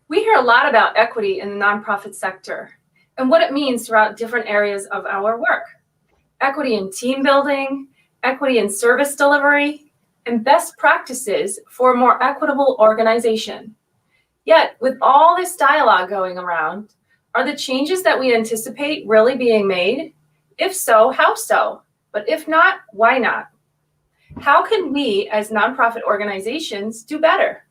We hear a lot about equity in the nonprofit sector and what it means throughout different areas of our work. Equity in team building, equity in service delivery, and best practices for a more equitable organization. Yet, with all this dialogue going around, are the changes that we anticipate really being made? If so, how so? But if not, why not? How can we as nonprofit organizations do better?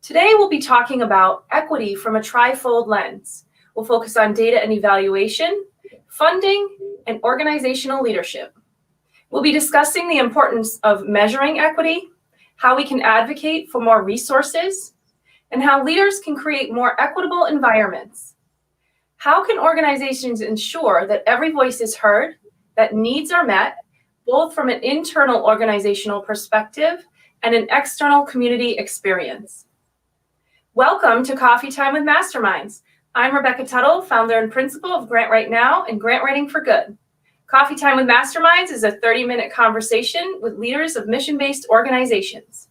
Today, we'll be talking about equity from a trifold lens. We'll focus on data and evaluation, funding, and organizational leadership. We'll be discussing the importance of measuring equity, how we can advocate for more resources, and how leaders can create more equitable environments. How can organizations ensure that every voice is heard, that needs are met, both from an internal organizational perspective and an external community experience? Welcome to Coffee Time with Masterminds. I'm Rebecca Tuttle, founder and principal of Grant Right Now and Grant Writing for Good. Coffee Time with Masterminds is a 30-minute conversation with leaders of mission-based organizations.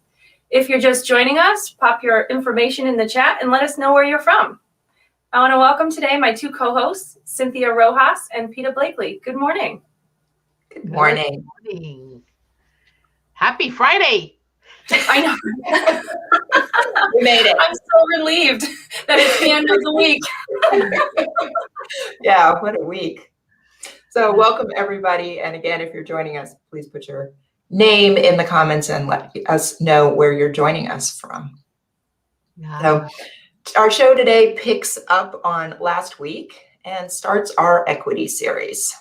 If you're just joining us, pop your information in the chat and let us know where you're from. I want to welcome today my two co-hosts, Cynthia Rojas and Peter Blakely. Good morning. Good morning. Good morning. Happy Friday. I know. We made it. I'm so relieved that it's the end of the week. Yeah, what a week. So welcome everybody. And again, if you're joining us, please put your name in the comments and let us know where you're joining us from. So our show today picks up on last week and starts our equity series.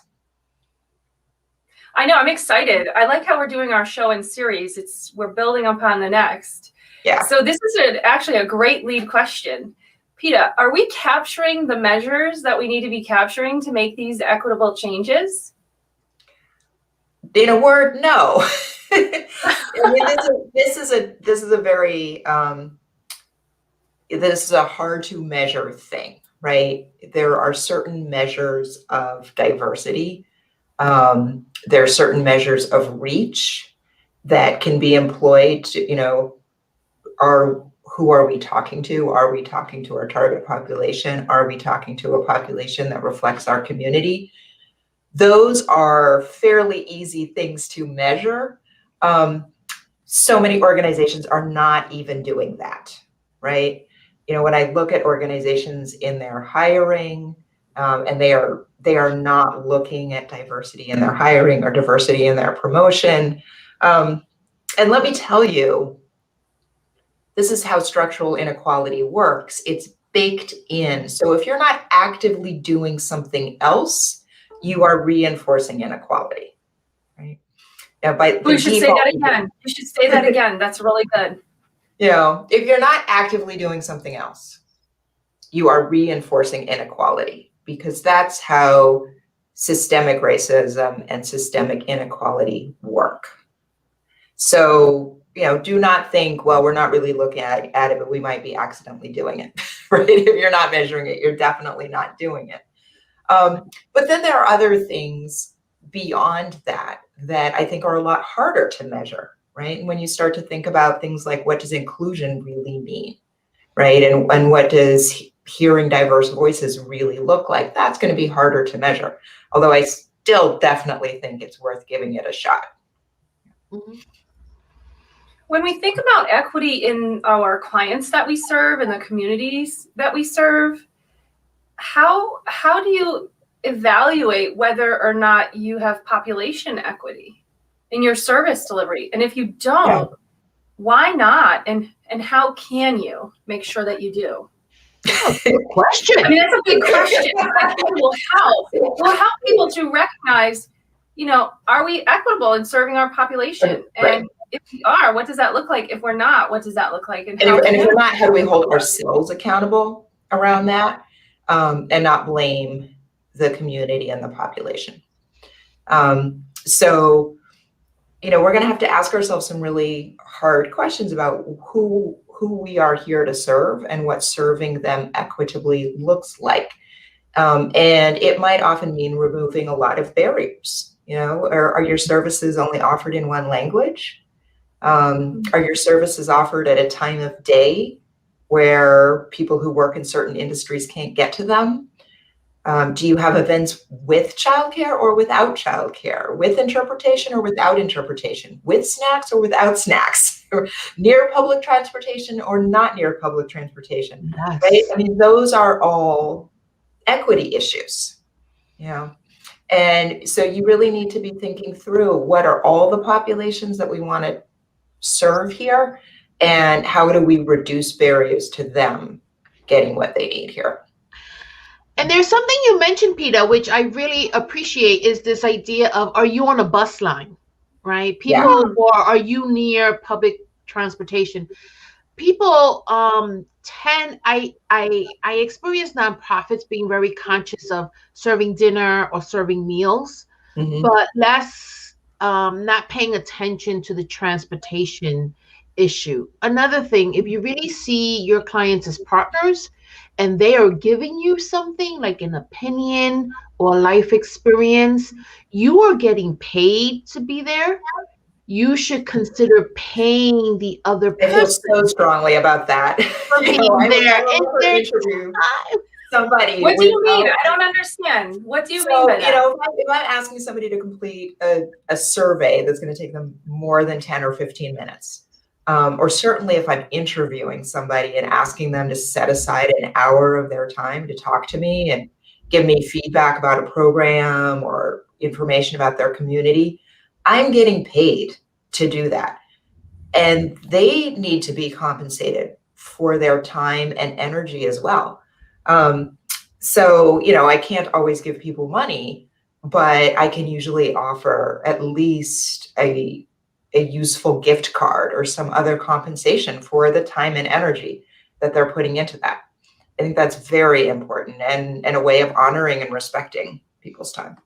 I know, I'm excited. I like how we're doing our show in series. We're building upon the next. Yeah. So this is actually a great lead question. Peter, are we capturing the measures that we need to be capturing to make these equitable changes? In a word, no. I mean, this is a hard to measure thing, right? There are certain measures of diversity. There are certain measures of reach that can be employed to, who are we talking to? Are we talking to our target population? Are we talking to a population that reflects our community? Those are fairly easy things to measure. So many organizations are not even doing that, right? When I look at organizations in their hiring, and they are not looking at diversity in their hiring or diversity in their promotion. And let me tell you, this is how structural inequality works. It's baked in. So if you're not actively doing something else, you are reinforcing inequality, right? Now, We should say that again. You should say that again. That's really good. If you're not actively doing something else, you are reinforcing inequality, because that's how systemic racism and systemic inequality work. So, do not think, well, we're not really looking at it, but we might be accidentally doing it, right? If you're not measuring it, you're definitely not doing it. But then there are other things beyond that I think are a lot harder to measure, right? When you start to think about things like, what does inclusion really mean, right? And what does hearing diverse voices really look like? That's going to be harder to measure, although I still definitely think it's worth giving it a shot. Mm-hmm. When we think about equity in our clients that we serve and the communities that we serve, how do you evaluate whether or not you have population equity in your service delivery? And if you don't, why not? And how can you make sure that you do? Good question. I mean, that's a big question. I think it will help people to recognize, are we equitable in serving our population? Right. And if we are, what does that look like? If we're not, what does that look like? And if we're not, how do we hold ourselves accountable around that, and not blame the community and the population? So, we're going to have to ask ourselves some really hard questions about who we are here to serve and what serving them equitably looks like. And it might often mean removing a lot of barriers. Are your services only offered in one language? Are your services offered at a time of day where people who work in certain industries can't get to them? Do you have events with childcare or without childcare, with interpretation or without interpretation, with snacks or without snacks, or near public transportation or not near public transportation, Yes. right? I mean, those are all equity issues, you know? And so you really need to be thinking through what are all the populations that we want to serve here, and how do we reduce barriers to them getting what they need here? And there's something you mentioned, Peter, which I really appreciate, is this idea of, are you on a bus line, right? Yeah. People, or are you near public transportation? People I experience nonprofits being very conscious of serving dinner or serving meals, Mhm. but less not paying attention to the transportation issue. Another thing, if you really see your clients as partners and they are giving you something like an opinion or life experience, you are getting paid to be there. You should consider paying the other I feel person so strongly about that. for You being know, I would there. never And their interview time. somebody. What do you mean? without- I don't understand. What do you mean So, by you that? know, if I'm asking somebody to complete a survey that's going to take them more than 10 or 15 minutes, or certainly if I'm interviewing somebody and asking them to set aside an hour of their time to talk to me and give me feedback about a program or information about their community, I'm getting paid to do that. And they need to be compensated for their time and energy as well. So, you know, I can't always give people money, but I can usually offer at least a useful gift card or some other compensation for the time and energy that they're putting into that. I think that's very important, and a way of honoring and respecting people's time.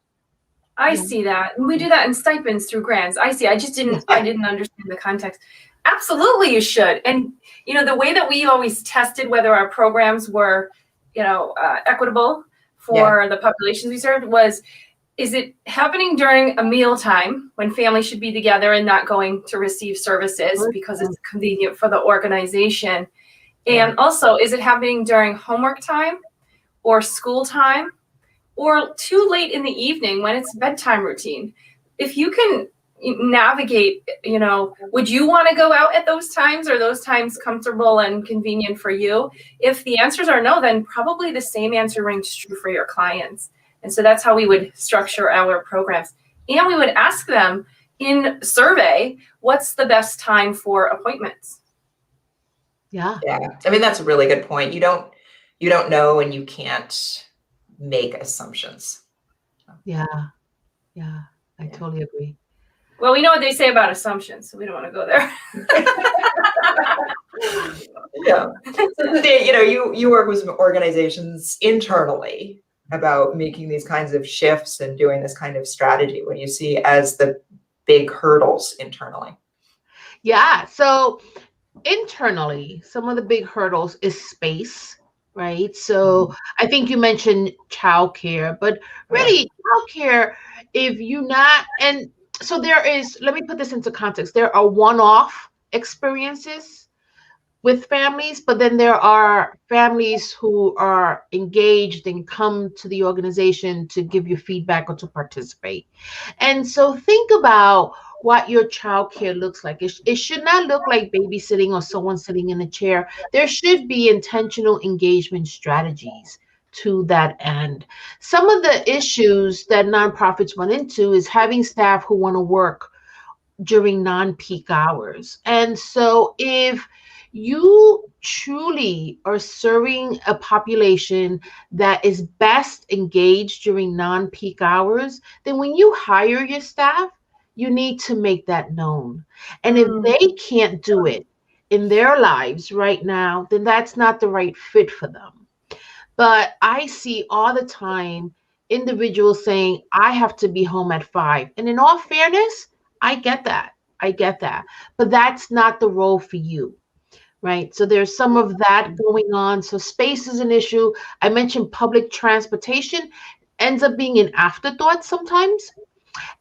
I see that. And we do that in stipends through grants. I see. I didn't understand the context. Absolutely, you should. And, you know, the way that we always tested whether our programs were, you know, equitable for the populations we served was, is it happening during a meal time when families should be together and not going to receive services because it's convenient for the organization? And also, is it happening during homework time or school time, or too late in the evening when it's bedtime routine? If you can navigate, you know, would you want to go out at those times? Are those times comfortable and convenient for you? If the answers are no, then probably the same answer rings true for your clients. And so that's how we would structure our programs. And we would ask them in survey, what's the best time for appointments? Yeah. Yeah. I mean, that's a really good point. You don't know, and you can't make assumptions. Yeah. Yeah. I totally agree. Well, we know what they say about assumptions, so we don't want to go there. Yeah. So today, you know, you work with some organizations internally about making these kinds of shifts and doing this kind of strategy. What do you see as the big hurdles internally? Yeah. So internally, some of the big hurdles is space, right? So I think you mentioned childcare, but really childcare, if you not, and so there is, let me put this into context. There are one-off experiences with families, but then there are families who are engaged and come to the organization to give you feedback or to participate. And so think about what your childcare looks like. It should not look like babysitting or someone sitting in a chair. There should be intentional engagement strategies to that end. Some of the issues that nonprofits run into is having staff who want to work during non-peak hours. And so if you truly are serving a population that is best engaged during non-peak hours, then when you hire your staff, you need to make that known. And if they can't do it in their lives right now, then that's not the right fit for them. But I see all the time individuals saying, I have to be home at 5. And in all fairness, I get that. But that's not the role for you, right? So there's some of that going on. So space is an issue. I mentioned public transportation ends up being an afterthought sometimes.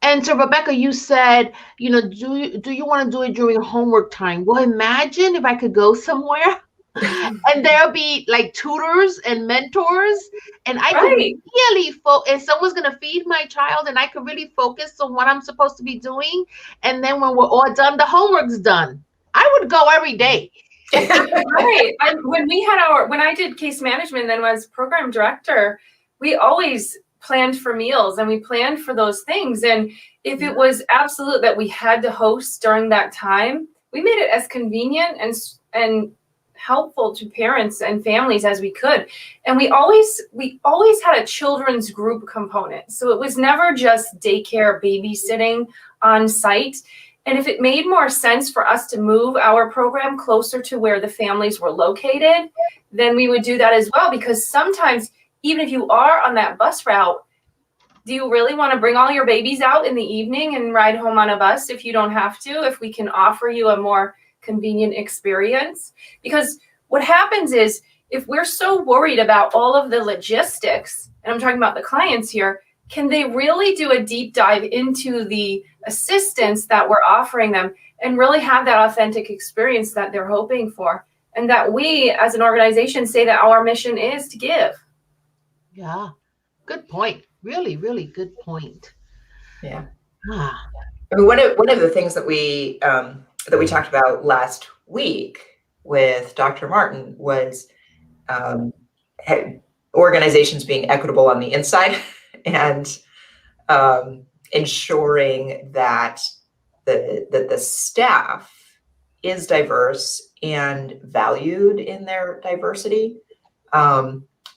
And so Rebecca, you said, you know, do you want to do it during homework time? Well, imagine if I could go somewhere And there'll be like tutors and mentors, and I could Right. really and someone's going to feed my child, and I could really focus on what I'm supposed to be doing. And then when we're all done, the homework's done. I would go every day. Right. When I did case management, then was program director, we always planned for meals and we planned for those things. And if it was absolute that we had to host during that time, we made it as convenient and helpful to parents and families as we could. And we always had a children's group component. So it was never just daycare babysitting on site. And if it made more sense for us to move our program closer to where the families were located, then we would do that as well. Because sometimes, even if you are on that bus route, do you really want to bring all your babies out in the evening and ride home on a bus if you don't have to, if we can offer you a more convenient experience? Because what happens is, if we're so worried about all of the logistics, and I'm talking about the clients here, can they really do a deep dive into the assistance that we're offering them and really have that authentic experience that they're hoping for? And that we, as an organization, say that our mission is to give. Yeah, good point. Really, really good point. Yeah. Ah. I mean, one of the things that we talked about last week with Dr. Martin was organizations being equitable on the inside and ensuring that the staff is diverse and valued in their diversity.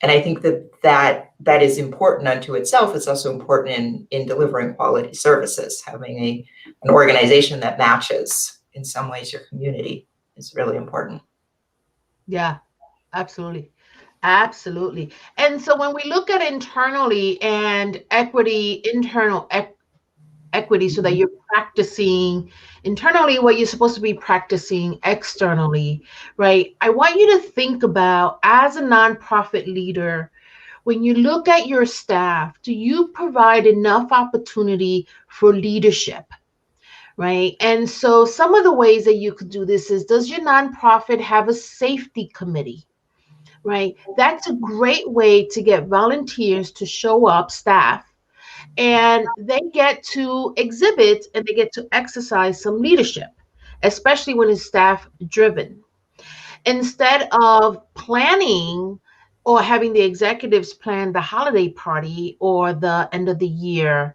And I think that is important unto itself. It's also important in delivering quality services. Having an organization that matches in some ways your community is really important. Yeah, absolutely. Absolutely. And so when we look at internally and internal equity, so that you're practicing internally what you're supposed to be practicing externally, right? I want you to think about, as a nonprofit leader, when you look at your staff, do you provide enough opportunity for leadership? Right. And so some of the ways that you could do this is, does your nonprofit have a safety committee? Right. That's a great way to get volunteers to show up, staff, and they get to exhibit and they get to exercise some leadership, especially when it's staff driven. Instead of planning or having the executives plan the holiday party or the end of the year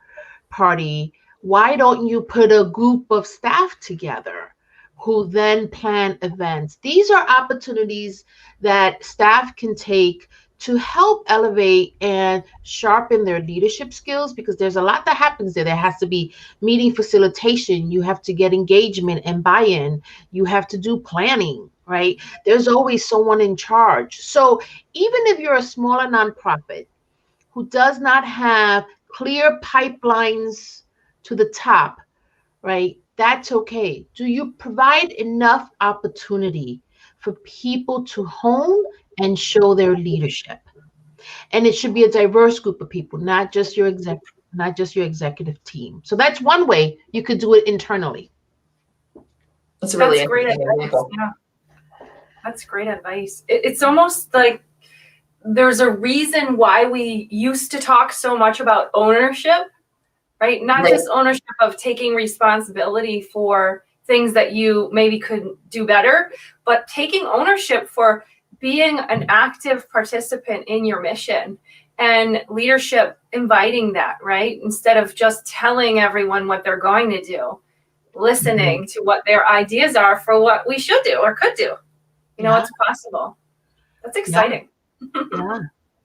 party, why don't you put a group of staff together who then plan events? These are opportunities that staff can take to help elevate and sharpen their leadership skills, because there's a lot that happens there. There has to be meeting facilitation. You have to get engagement and buy-in. You have to do planning, right? There's always someone in charge. So even if you're a smaller nonprofit who does not have clear pipelines to the top, right? That's okay. Do you provide enough opportunity for people to hone and show their leadership? And it should be a diverse group of people, not just your executive team. So that's one way you could do it internally. That's a really great interesting advice. example. Yeah. That's great advice. It's almost like there's a reason why we used to talk so much about ownership, right? Not Right. just ownership of taking responsibility for things that you maybe could do better, but taking ownership for being an active participant in your mission, and leadership inviting that, right? Instead of just telling everyone what they're going to do, listening to what their ideas are for what we should do or could do. You know, it's possible. That's exciting.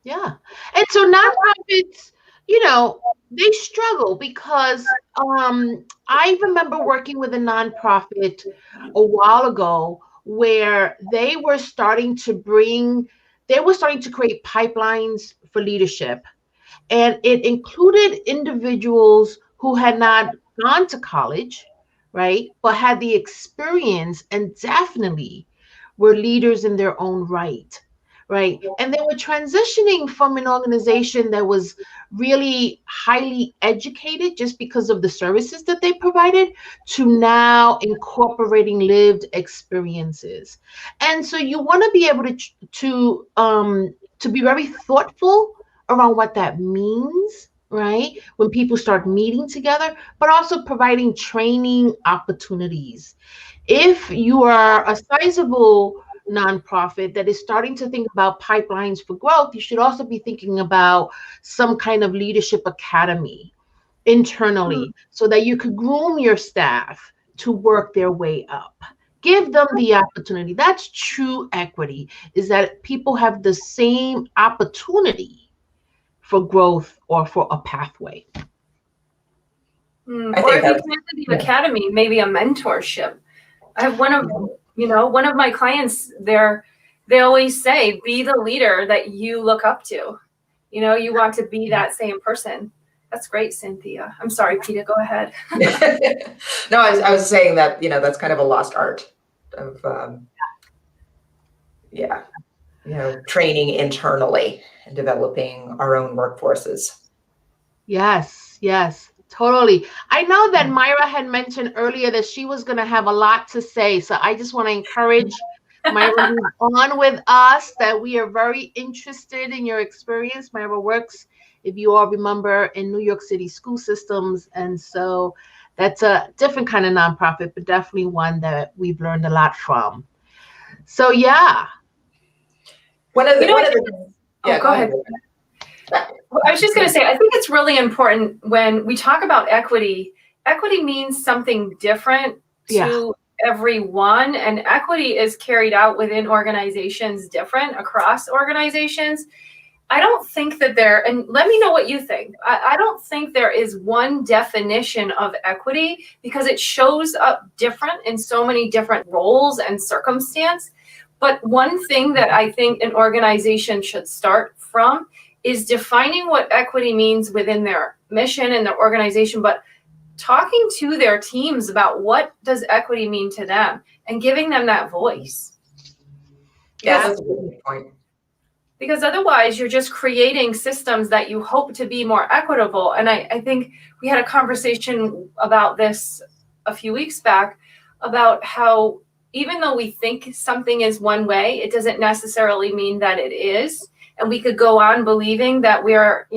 Yeah. And so nonprofits, they struggle because I remember working with a nonprofit a while ago where they were starting to create pipelines for leadership. And it included individuals who had not gone to college, right, but had the experience and definitely were leaders in their own right. right? And they were transitioning from an organization that was really highly educated just because of the services that they provided to now incorporating lived experiences. And so you want to be able to be very thoughtful around what that means, right? When people start meeting together, but also providing training opportunities. If you are a sizable nonprofit that is starting to think about pipelines for growth, you should also be thinking about some kind of leadership academy internally so that you could groom your staff to work their way up. Give them the opportunity. That's true equity, is that people have the same opportunity for growth or for a pathway. I Or think if you that's, can enter the academy, maybe a mentorship. I have one of my clients, they always say, be the leader that you look up to. You want to be that same person. That's great, Cynthia. I'm sorry, Peter, go ahead. no, I was saying that, that's kind of a lost art of, training internally and developing our own workforces. Yes, totally. I know that Myra had mentioned earlier that she was going to have a lot to say. So I just want to encourage Myra who's on with us that we are very interested in your experience. Myra works, if you all remember, in New York City school systems. And so that's a different kind of nonprofit, but definitely one that we've learned a lot from. So, yeah. Go ahead. I was just going to say, I think it's really important when we talk about equity. Equity means something different to everyone, and equity is carried out within organizations different across organizations. I don't think that and let me know what you think. I don't think there is one definition of equity because it shows up different in so many different roles and circumstance. But one thing that I think an organization should start from is defining what equity means within their mission and their organization, but talking to their teams about what does equity mean to them and giving them that voice. Yeah, that's a good point. Because otherwise you're just creating systems that you hope to be more equitable. And I think we had a conversation about this a few weeks back about how even though we think something is one way, it doesn't necessarily mean that it is. And we could go on believing that we're,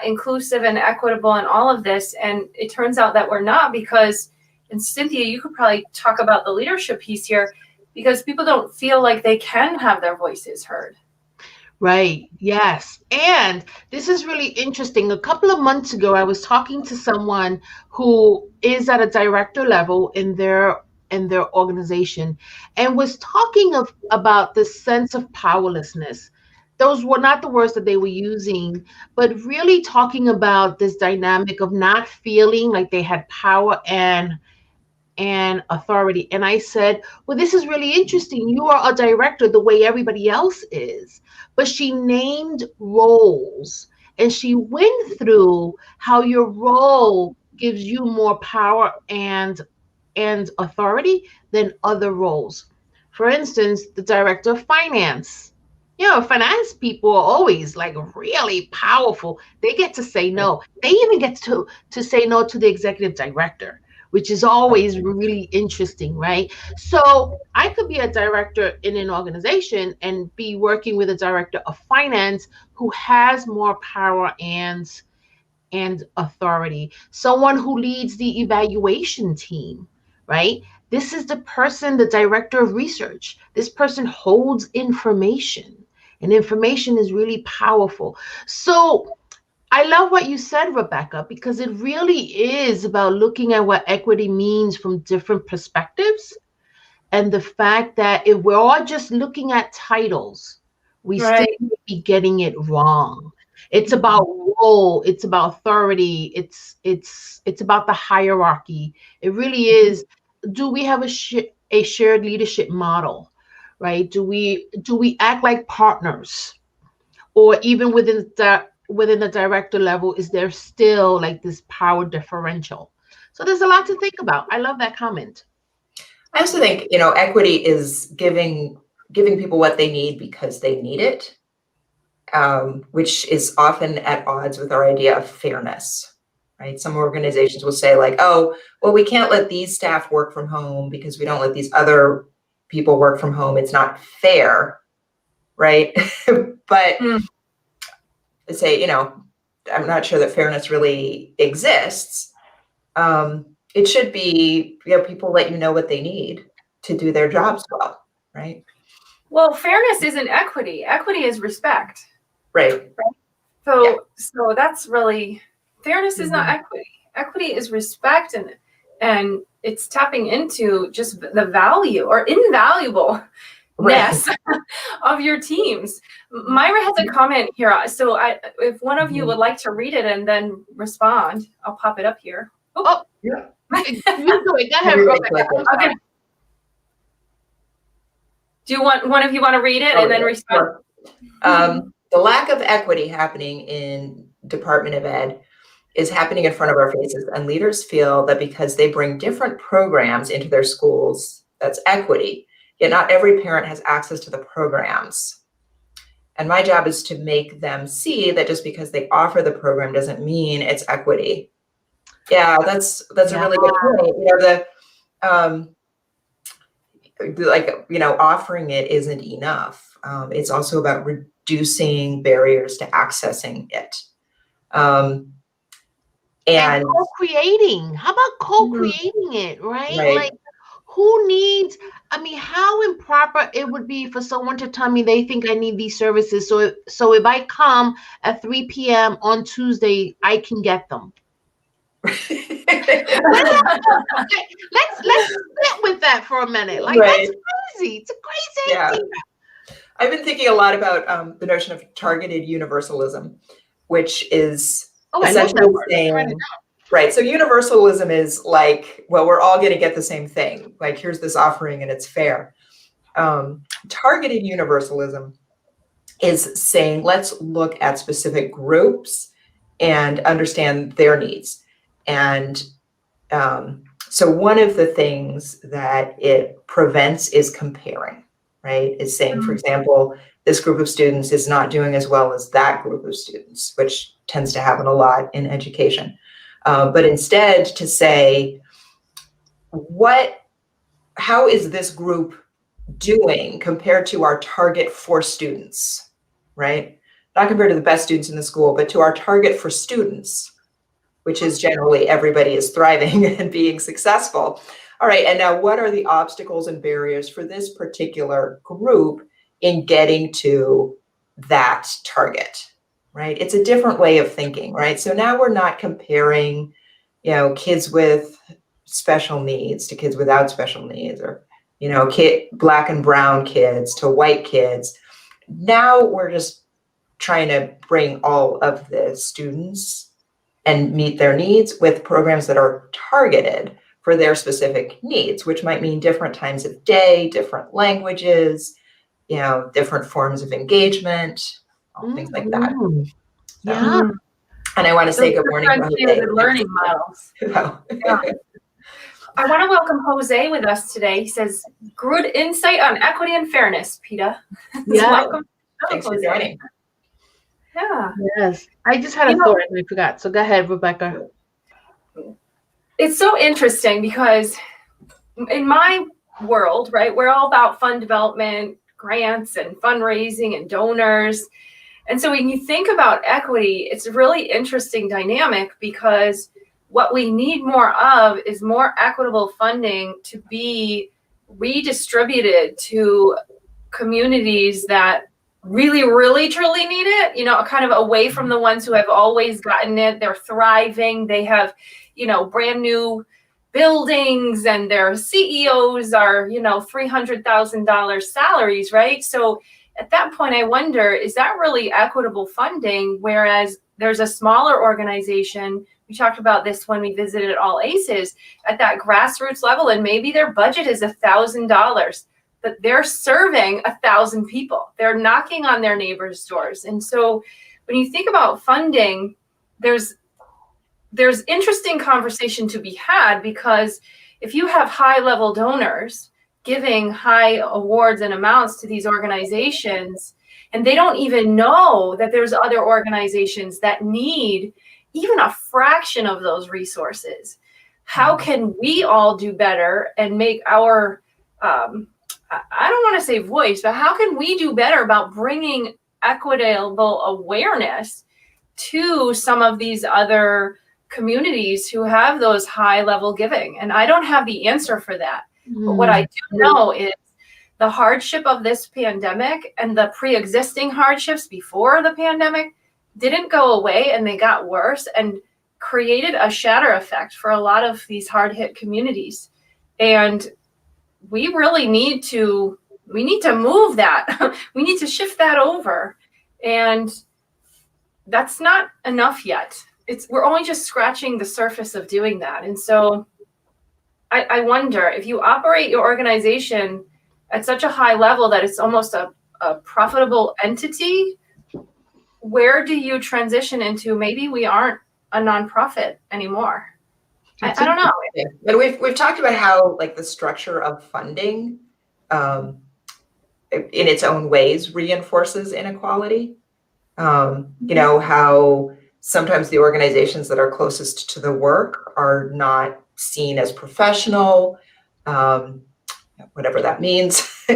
inclusive and equitable and all of this. And it turns out that we're not because, and Cynthia, you could probably talk about the leadership piece here, because people don't feel like they can have their voices heard. Right. Yes. And this is really interesting. A couple of months ago, I was talking to someone who is at a director level in their organization and was talking about this sense of powerlessness. Those were not the words that they were using, but really talking about this dynamic of not feeling like they had power and authority. And I said, well, this is really interesting. You are a director the way everybody else is. But she named roles and she went through how your role gives you more power and authority than other roles. For instance, the director of finance. Finance people are always like really powerful. They get to say no. They even get to say no to the executive director, which is always really interesting, right? So I could be a director in an organization and be working with a director of finance who has more power and authority. Someone who leads the evaluation team, right? This is the person, the director of research. This person holds information, and information is really powerful. So I love what you said, Rebecca, because it really is about looking at what equity means from different perspectives. And the fact that if we're all just looking at titles, we still may be getting it wrong. It's about role, it's about authority, it's about the hierarchy. It really is. Do we have a shared leadership model, right? Do we act like partners? Or even within the director level, is there still like this power differential? So there's a lot to think about. I love that comment. I also think, equity is giving giving people what they need because they need it, which is often at odds with our idea of fairness, right? Some organizations will say like, oh, well, we can't let these staff work from home because we don't let these other people work from home. It's not fair, right? But they say, I'm not sure that fairness really exists. It should be, people let you know what they need to do their jobs well, right? Well, fairness isn't equity. Equity is respect. Right. So that's really, fairness is not equity. Equity is respect, and it's tapping into just the value or invaluableness of your teams. Myra has a comment here. So if one of you would like to read it and then respond, I'll pop it up here. Oh, yeah. You do it. Go ahead, Rebecca. Okay. Do one of you want to read it and then respond? Sure. The lack of equity happening in Department of Ed is happening in front of our faces, and leaders feel that because they bring different programs into their schools, that's equity. Yet not every parent has access to the programs. And my job is to make them see that just because they offer the program doesn't mean it's equity. Yeah, that's a really good point. Offering it isn't enough. It's also about reducing barriers to accessing it. And co-creating. How about co-creating it, right? Like, who needs, how improper it would be for someone to tell me they think I need these services. So if I come at 3 p.m. on Tuesday, I can get them. Let's sit with that for a minute. Like, that's crazy. It's a crazy idea. I've been thinking a lot about the notion of targeted universalism, which is essentially saying, right, so universalism is like, well, we're all going to get the same thing. Like, here's this offering and it's fair. Targeted universalism is saying, let's look at specific groups and understand their needs. And so one of the things that it prevents is comparing, right? Is saying, for example, this group of students is not doing as well as that group of students, which tends to happen a lot in education. But instead to say, how is this group doing compared to our target for students, right? Not compared to the best students in the school, but to our target for students, which is generally everybody is thriving and being successful. All right, and now what are the obstacles and barriers for this particular group in getting to that target, right? It's a different way of thinking, right? So now we're not comparing, kids with special needs to kids without special needs, or, black and brown kids to white kids. Now we're just trying to bring all of the students and meet their needs with programs that are targeted for their specific needs, which might mean different times of day, different languages, different forms of engagement, all things like that. Yeah. And I want to say good morning to Jose. Learning models. I want to welcome Jose with us today. He says, good insight on equity and fairness, PETA. Yeah. Welcome. Thanks for joining. Yeah. Yes. I just had a thought and I forgot. So go ahead, Rebecca. It's so interesting because in my world, right, we're all about fund development, grants and fundraising and donors. And so when you think about equity, it's a really interesting dynamic because what we need more of is more equitable funding to be redistributed to communities that really, really, truly need it, kind of away from the ones who have always gotten it. They're thriving. They have, brand new buildings and their CEOs are, $300,000 salaries, right? So at that point, I wonder, is that really equitable funding? Whereas there's a smaller organization, we talked about this when we visited All Aces, at that grassroots level, and maybe their budget is $1,000. But they're serving 1,000 people. They're knocking on their neighbors' doors. And so when you think about funding, there's interesting conversation to be had, because if you have high-level donors, giving high awards and amounts to these organizations, and they don't even know that there's other organizations that need even a fraction of those resources. How can we all do better and make our, I don't want to say voice, but how can we do better about bringing equitable awareness to some of these other communities who have those high level giving? And I don't have the answer for that. But what I do know is the hardship of this pandemic and the pre-existing hardships before the pandemic didn't go away, and they got worse and created a shatter effect for a lot of these hard hit communities. And we really need to move that. We need to shift that over. And that's not enough yet. We're only just scratching the surface of doing that. And so I wonder, if you operate your organization at such a high level that it's almost a profitable entity, where do you transition into maybe we aren't a nonprofit anymore? I don't know. But we've talked about how like the structure of funding in its own ways reinforces inequality. You know, how sometimes the organizations that are closest to the work are not seen as professional, whatever that means,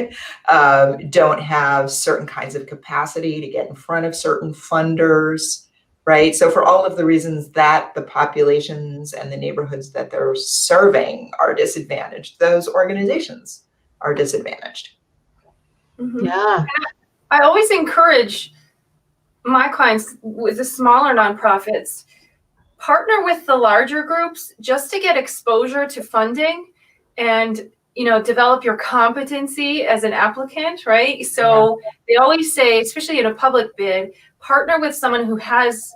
don't have certain kinds of capacity to get in front of certain funders, right? So for all of the reasons that the populations and the neighborhoods that they're serving are disadvantaged, those organizations are disadvantaged. Mm-hmm. Yeah. I always encourage my clients with the smaller nonprofits, partner with the larger groups just to get exposure to funding and, you know, develop your competency as an applicant, right? So they always say, especially in a public bid, partner with someone who has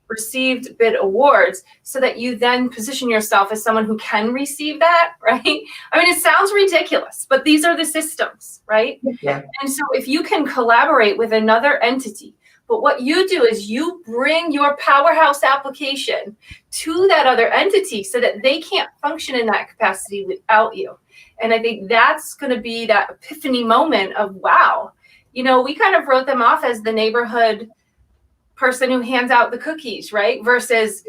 received bid awards so that you then position yourself as someone who can receive that, right? I mean, it sounds ridiculous, but these are the systems, right? Yeah. And so if you can collaborate with another entity, but what you do is you bring your powerhouse application to that other entity so that they can't function in that capacity without you. And I think that's going to be that epiphany moment of, wow, you know, we kind of wrote them off as the neighborhood person who hands out the cookies, right? Versus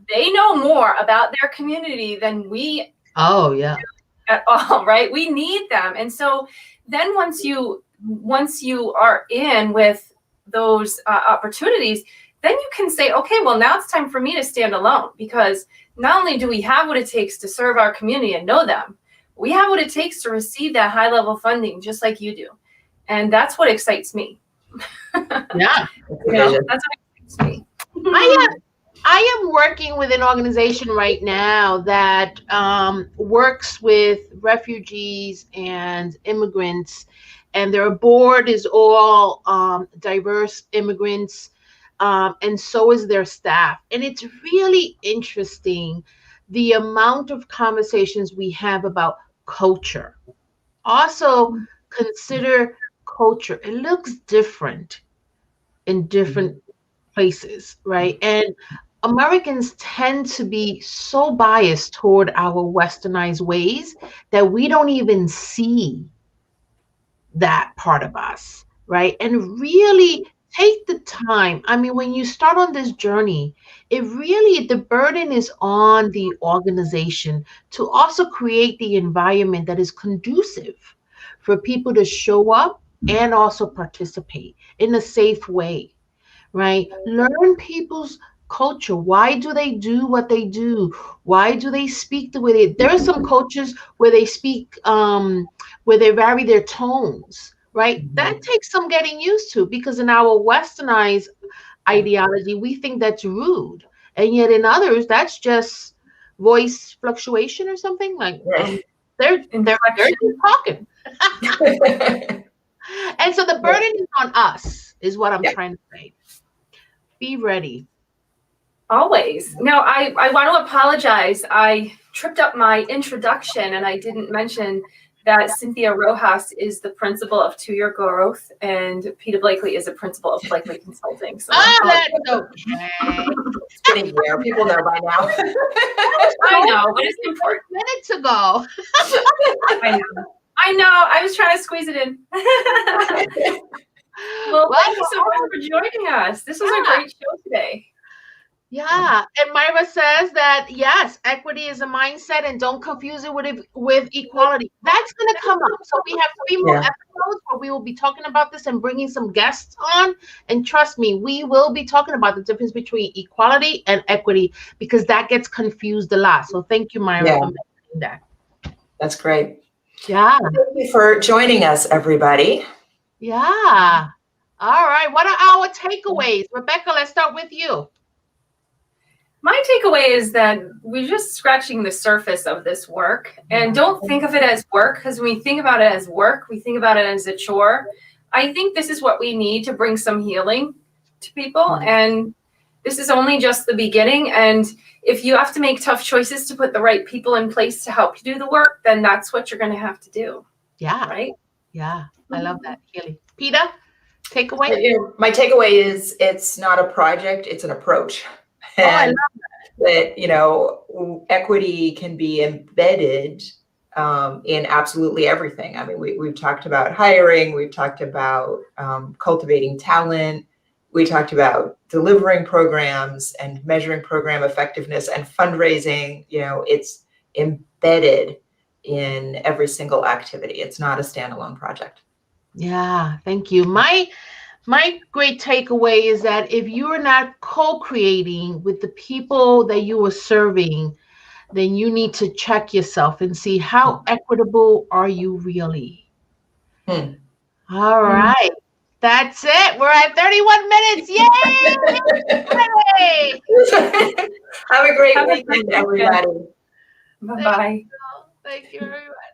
they know more about their community than we at all, right? We need them. And so then once you are in with those opportunities, then you can say, okay, well, now it's time for me to stand alone, because not only do we have what it takes to serve our community and know them, we have what it takes to receive that high level funding just like you do. And that's what excites me. Yeah. You know, that's what excites me. I am working with an organization right now that works with refugees and immigrants, and their board is all diverse immigrants, and so is their staff. And it's really interesting the amount of conversations we have about culture. Also, consider culture. It looks different in different places, right? And Americans tend to be so biased toward our westernized ways that we don't even see that part of us, right? And really take the time. I mean, when you start on this journey, the burden is on the organization to also create the environment that is conducive for people to show up and also participate in a safe way, right? Learn people's culture. Why do they do what they do? Why do they speak the way they? There are some cultures where they speak, where they vary their tones, right? That takes some getting used to, because in our westernized ideology, we think that's rude, and yet in others, that's just voice fluctuation or something like. They're just talking. And so the burden is on us, is what I'm trying to say. Be ready. Always. Now, I want to apologize. I tripped up my introduction and I didn't mention that Cynthia Rojas is the principal of 2-Year Growth and Peter Blakely is a principal of Blakely Consulting. So that's okay. It's pretty rare. People know by now. I know, but it's important. Minutes ago. I know. I know. I was trying to squeeze it in. Well, thank you so much for joining us. This was a great show today. Yeah, and Myra says that yes, equity is a mindset, and don't confuse it with equality. That's going to come up. So we have 3 more episodes where we will be talking about this and bringing some guests on. And trust me, we will be talking about the difference between equality and equity because that gets confused a lot. So thank you, Myra, for mentioning that. That's great. Yeah. Thank you for joining us, everybody. Yeah. All right. What are our takeaways? Rebecca, let's start with you. My takeaway is that we're just scratching the surface of this work, and don't think of it as work, because when we think about it as work, we think about it as a chore. I think this is what we need to bring some healing to people, and this is only just the beginning. And if you have to make tough choices to put the right people in place to help you do the work, then that's what you're going to have to do. Yeah. Right? Yeah. I love that, Kelly. Peter, takeaway? My takeaway is it's not a project, it's an approach. And I love that, equity can be embedded in absolutely everything. I mean, we've talked about hiring, we've talked about cultivating talent, we talked about delivering programs and measuring program effectiveness and fundraising. It's embedded in every single activity. It's not a standalone project. Yeah, thank you. My great takeaway is that if you are not co-creating with the people that you are serving, then you need to check yourself and see how equitable are you really. All right. That's it. We're at 31 minutes. Yay! Have a great weekend, everybody. Bye-bye. Thank you, everybody.